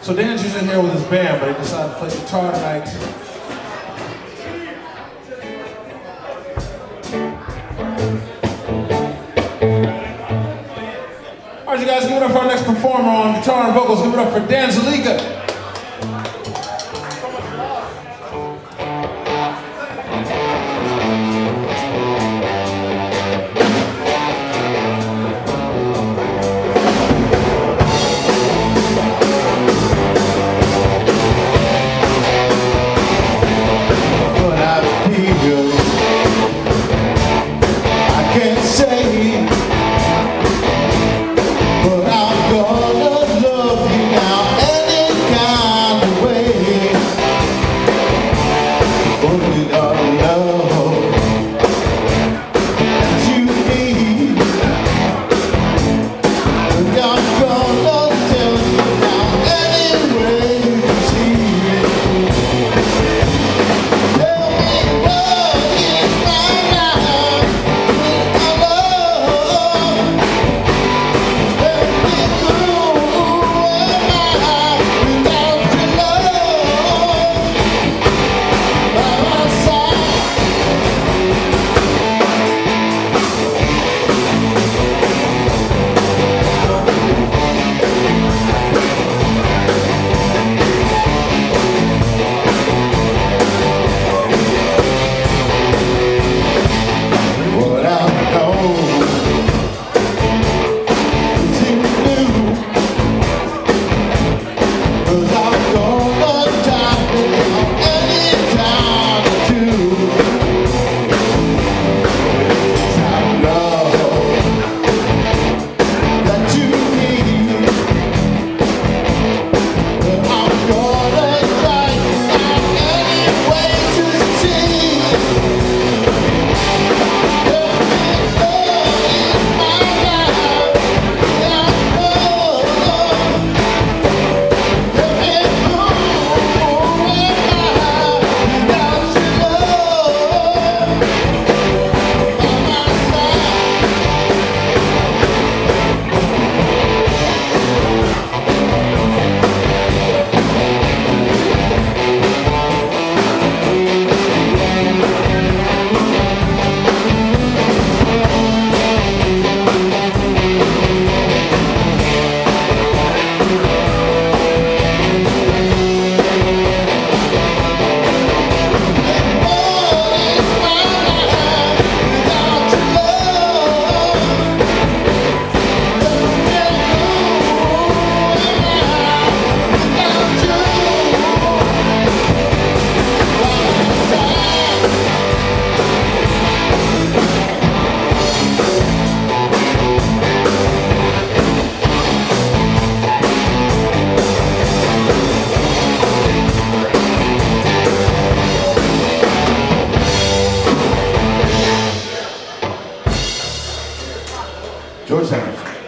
So Dan's usually here with his band, but he decided to play guitar tonight. All right, you guys, give it up for our next performer on guitar and vocals. Give it up for Dan Zaliga. George Sanders.